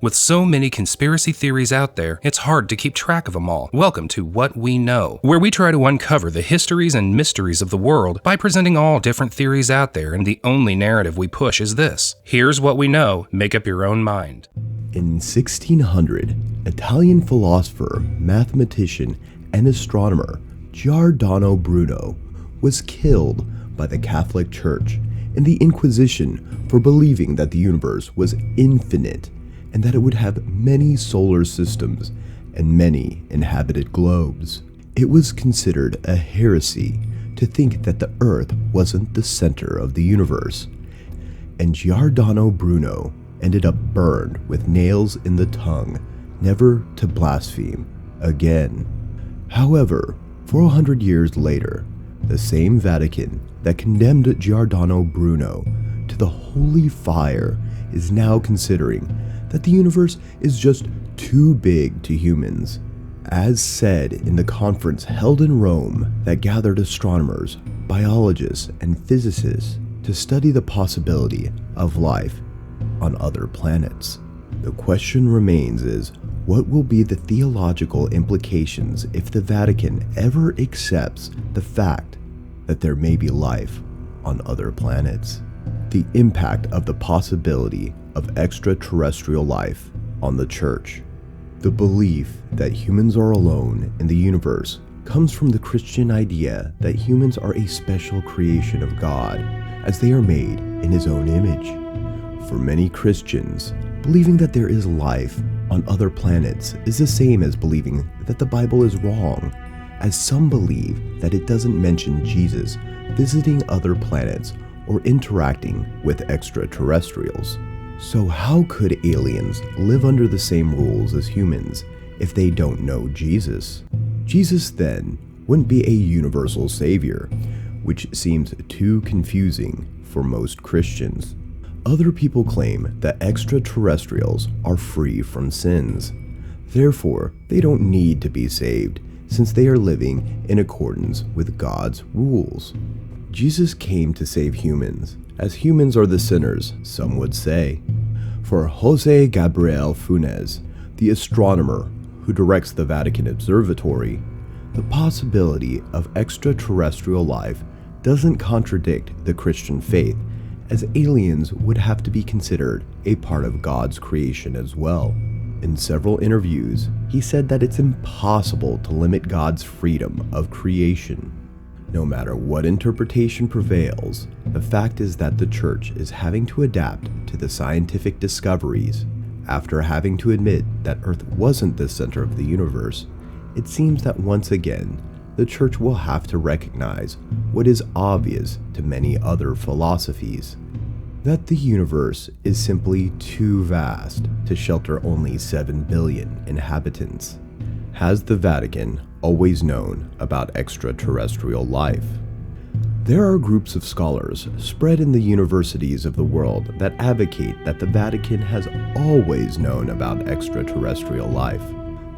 With so many conspiracy theories out there, it's hard to keep track of them all. Welcome to What We Know, where we try to uncover the histories and mysteries of the world by presenting all different theories out there, and the only narrative we push is this. Here's what we know, make up your own mind. In 1600, Italian philosopher, mathematician, and astronomer Giordano Bruno was killed by the Catholic Church in the Inquisition for believing that the universe was infinite and that it would have many solar systems and many inhabited globes. It was considered a heresy to think that the Earth wasn't the center of the universe, and Giordano Bruno ended up burned with nails in the tongue, never to blaspheme again. However, 400 years later, the same Vatican that condemned Giordano Bruno to the holy fire is now considering that the universe is just too big to humans. As said in the conference held in Rome that gathered astronomers, biologists, and physicists to study the possibility of life on other planets. The question remains is, what will be the theological implications if the Vatican ever accepts the fact that there may be life on other planets? The impact of the possibility of extraterrestrial life on the Church. The belief that humans are alone in the universe comes from the Christian idea that humans are a special creation of God, as they are made in His own image. For many Christians, believing that there is life on other planets is the same as believing that the Bible is wrong, as some believe that it doesn't mention Jesus visiting other planets or interacting with extraterrestrials. So how could aliens live under the same rules as humans if they don't know Jesus? Jesus then wouldn't be a universal savior, which seems too confusing for most Christians. Other people claim that extraterrestrials are free from sins. Therefore, they don't need to be saved since they are living in accordance with God's rules. Jesus came to save humans, as humans are the sinners, some would say. For José Gabriel Funes, the astronomer who directs the Vatican Observatory, the possibility of extraterrestrial life doesn't contradict the Christian faith, as aliens would have to be considered a part of God's creation as well. In several interviews, he said that it's impossible to limit God's freedom of creation. No matter what interpretation prevails, the fact is that the Church is having to adapt to the scientific discoveries. After having to admit that Earth wasn't the center of the universe, it seems that once again, the Church will have to recognize what is obvious to many other philosophies, that the universe is simply too vast to shelter only 7 billion inhabitants. Has the Vatican always known about extraterrestrial life? There are groups of scholars spread in the universities of the world that advocate that the Vatican has always known about extraterrestrial life.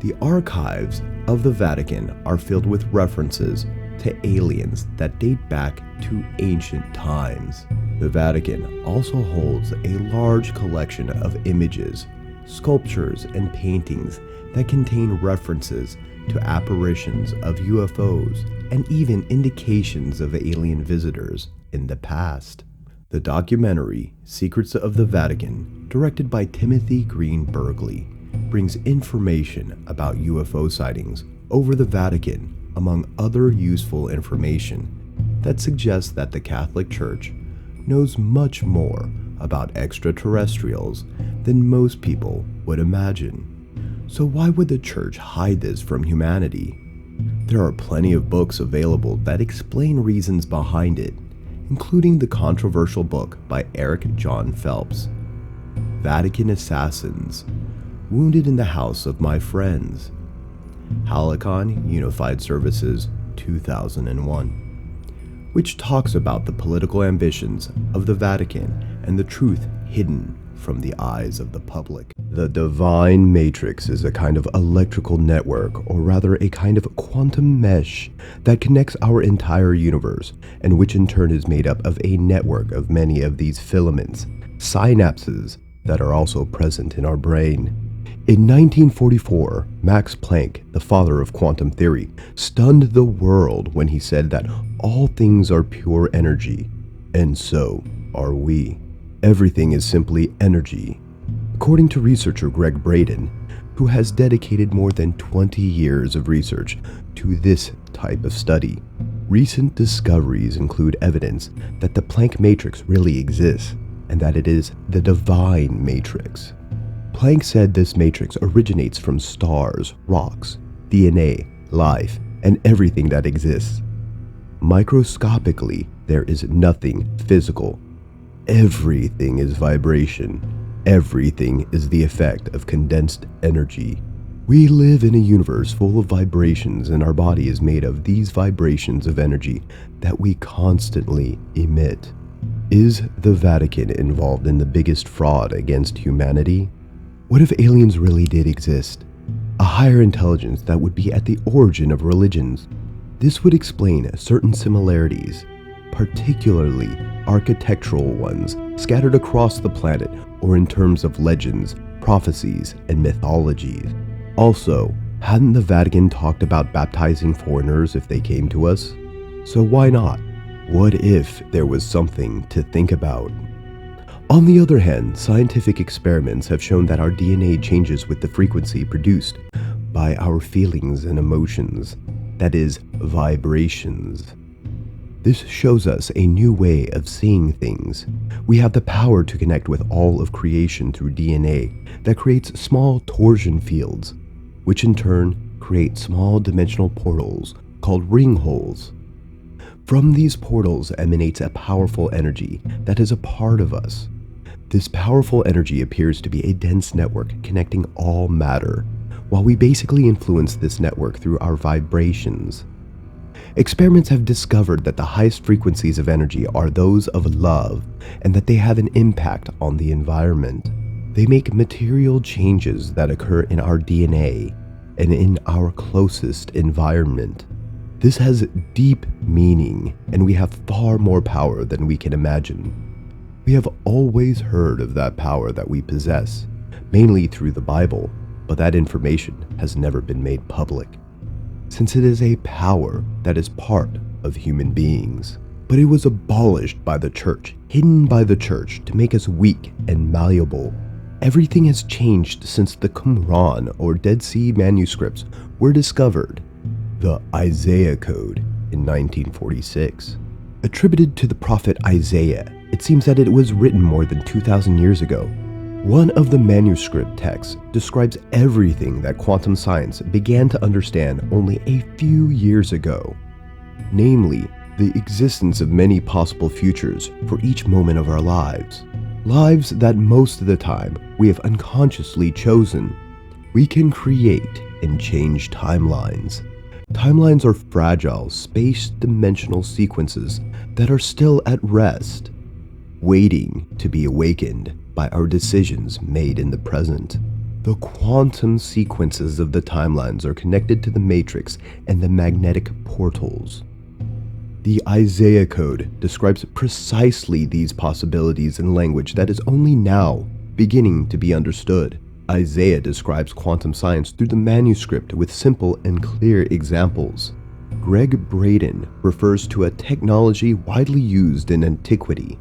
The archives of the Vatican are filled with references to aliens that date back to ancient times. The Vatican also holds a large collection of images, sculptures, and paintings that contain references to apparitions of UFOs and even indications of alien visitors in the past. The documentary Secrets of the Vatican, directed by Timothy Green Bergley, brings information about UFO sightings over the Vatican, among other useful information that suggests that the Catholic Church knows much more about extraterrestrials than most people would imagine. So why would the Church hide this from humanity? There are plenty of books available that explain reasons behind it, including the controversial book by Eric John Phelps, Vatican Assassins, Wounded in the House of My Friends, Halakon Unified Services 2001, which talks about the political ambitions of the Vatican and the truth hidden from the eyes of the public. The divine matrix is a kind of electrical network, or rather a kind of quantum mesh that connects our entire universe, and which in turn is made up of a network of many of these filaments, synapses, that are also present in our brain. In 1944, Max Planck, the father of quantum theory, stunned the world when he said that all things are pure energy, and so are we. Everything is simply energy. According to researcher Gregg Braden, who has dedicated more than 20 years of research to this type of study, recent discoveries include evidence that the Planck Matrix really exists and that it is the divine matrix. Planck said this matrix originates from stars, rocks, DNA, life, and everything that exists. Microscopically, there is nothing physical. Everything is vibration. Everything is the effect of condensed energy. We live in a universe full of vibrations, and our body is made of these vibrations of energy that we constantly emit. Is the Vatican involved in the biggest fraud against humanity? What if aliens really did exist? A higher intelligence that would be at the origin of religions. This would explain certain similarities, particularly architectural ones scattered across the planet or in terms of legends, prophecies, and mythologies. Also, hadn't the Vatican talked about baptizing foreigners if they came to us? So why not? What if there was something to think about? On the other hand, scientific experiments have shown that our DNA changes with the frequency produced by our feelings and emotions, that is, vibrations. This shows us a new way of seeing things. We have the power to connect with all of creation through DNA that creates small torsion fields, which in turn create small dimensional portals called ring holes. From these portals emanates a powerful energy that is a part of us. This powerful energy appears to be a dense network connecting all matter, while we basically influence this network through our vibrations. Experiments have discovered that the highest frequencies of energy are those of love, and that they have an impact on the environment. They make material changes that occur in our DNA and in our closest environment. This has deep meaning, and we have far more power than we can imagine. We have always heard of that power that we possess, mainly through the Bible, but that information has never been made public, since it is a power that is part of human beings. But it was abolished by the church, hidden by the church to make us weak and malleable. Everything has changed since the Qumran or Dead Sea manuscripts were discovered. The Isaiah Code in 1946. Attributed to the prophet Isaiah, it seems that it was written more than 2,000 years ago. One of the manuscript texts describes everything that quantum science began to understand only a few years ago, namely the existence of many possible futures for each moment of our lives. Lives that most of the time we have unconsciously chosen. We can create and change timelines. Timelines are fragile, space-dimensional sequences that are still at rest, waiting to be awakened by our decisions made in the present. The quantum sequences of the timelines are connected to the matrix and the magnetic portals. The Isaiah Code describes precisely these possibilities in language that is only now beginning to be understood. Isaiah describes quantum science through the manuscript with simple and clear examples. Gregg Braden refers to a technology widely used in antiquity,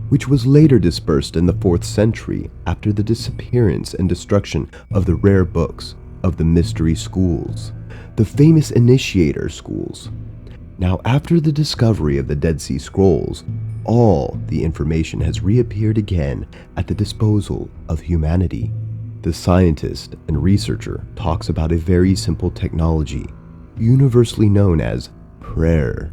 which was later dispersed in the 4th century after the disappearance and destruction of the rare books of the mystery schools, the famous initiator schools. Now, after the discovery of the Dead Sea Scrolls, all the information has reappeared again at the disposal of humanity. The scientist and researcher talks about a very simple technology, universally known as prayer.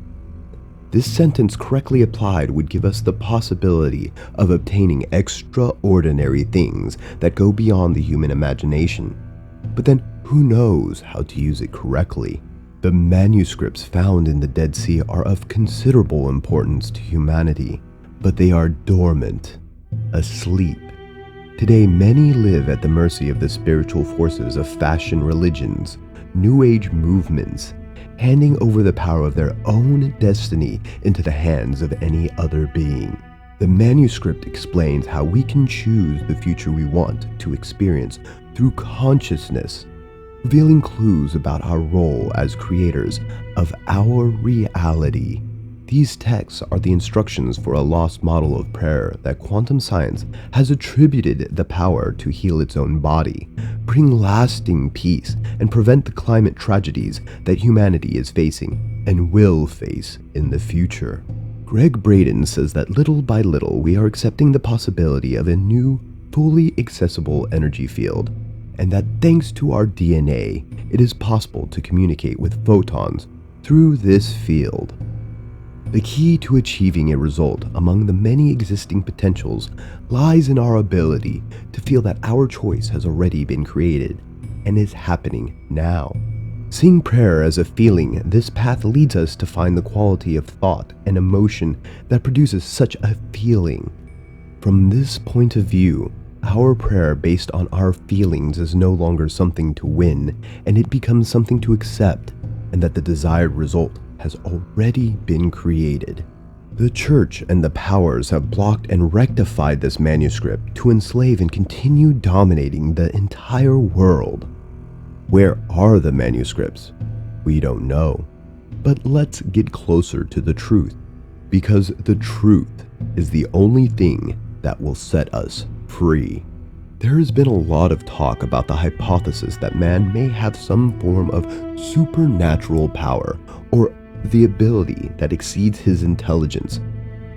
This sentence correctly applied would give us the possibility of obtaining extraordinary things that go beyond the human imagination. But then who knows how to use it correctly? The manuscripts found in the Dead Sea are of considerable importance to humanity, but they are dormant, asleep. Today, many live at the mercy of the spiritual forces of fashion religions, New Age movements, handing over the power of their own destiny into the hands of any other being. The manuscript explains how we can choose the future we want to experience through consciousness, revealing clues about our role as creators of our reality. These texts are the instructions for a lost model of prayer that quantum science has attributed the power to heal its own body, bring lasting peace, and prevent the climate tragedies that humanity is facing and will face in the future. Gregg Braden says that little by little we are accepting the possibility of a new, fully accessible energy field, and that thanks to our DNA, it is possible to communicate with photons through this field. The key to achieving a result among the many existing potentials lies in our ability to feel that our choice has already been created and is happening now. Seeing prayer as a feeling, this path leads us to find the quality of thought and emotion that produces such a feeling. From this point of view, our prayer based on our feelings is no longer something to win, and it becomes something to accept, and that the desired result has already been created. The church and the powers have blocked and rectified this manuscript to enslave and continue dominating the entire world. Where are the manuscripts? We don't know. But let's get closer to the truth, because the truth is the only thing that will set us free. There has been a lot of talk about the hypothesis that man may have some form of supernatural power or the ability that exceeds his intelligence.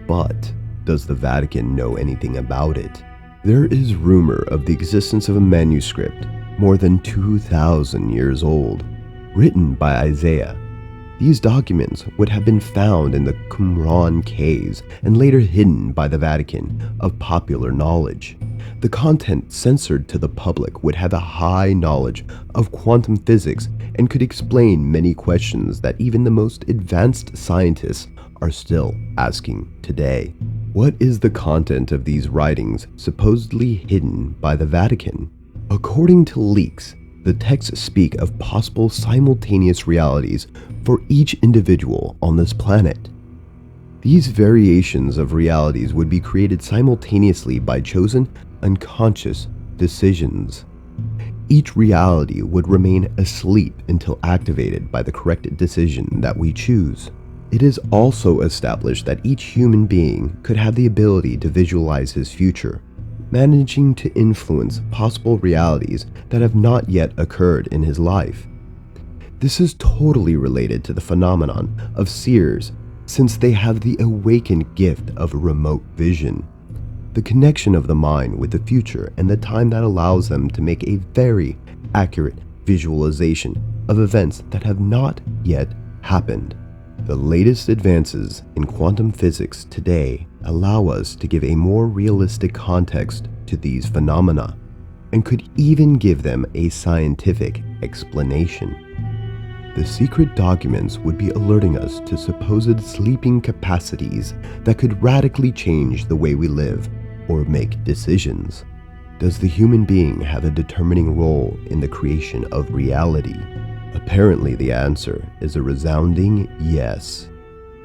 But does the Vatican know anything about it? There is rumor of the existence of a manuscript more than 2,000 years old, written by Isaiah. These documents would have been found in the Qumran caves and later hidden by the Vatican of popular knowledge. The content censored to the public would have a high knowledge of quantum physics and could explain many questions that even the most advanced scientists are still asking today. What is the content of these writings supposedly hidden by the Vatican? According to leaks, the texts speak of possible simultaneous realities for each individual on this planet. These variations of realities would be created simultaneously by chosen unconscious decisions. Each reality would remain asleep until activated by the correct decision that we choose. It is also established that each human being could have the ability to visualize his future, managing to influence possible realities that have not yet occurred in his life. This is totally related to the phenomenon of seers, since they have the awakened gift of remote vision, the connection of the mind with the future and the time that allows them to make a very accurate visualization of events that have not yet happened. The latest advances in quantum physics today allow us to give a more realistic context to these phenomena and could even give them a scientific explanation. The secret documents would be alerting us to supposed sleeping capacities that could radically change the way we live or make decisions. Does the human being have a determining role in the creation of reality? Apparently, the answer is a resounding yes.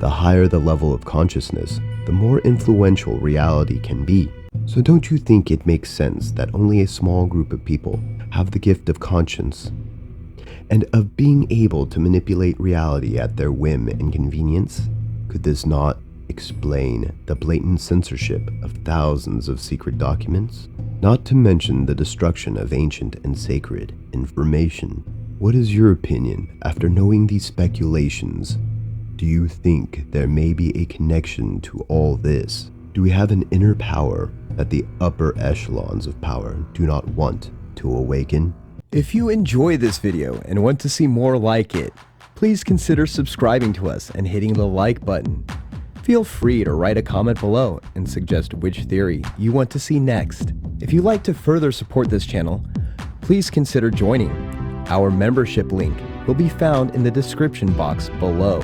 The higher the level of consciousness, the more influential reality can be. So don't you think it makes sense that only a small group of people have the gift of conscience and of being able to manipulate reality at their whim and convenience? Could this not explain the blatant censorship of thousands of secret documents? Not to mention the destruction of ancient and sacred information. What is your opinion after knowing these speculations? Do you think there may be a connection to all this? Do we have an inner power that the upper echelons of power do not want to awaken? If you enjoy this video and want to see more like it, please consider subscribing to us and hitting the like button. Feel free to write a comment below and suggest which theory you want to see next. If you'd like to further support this channel, please consider joining. Our membership link will be found in the description box below.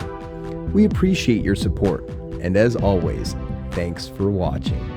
We appreciate your support, and as always, thanks for watching.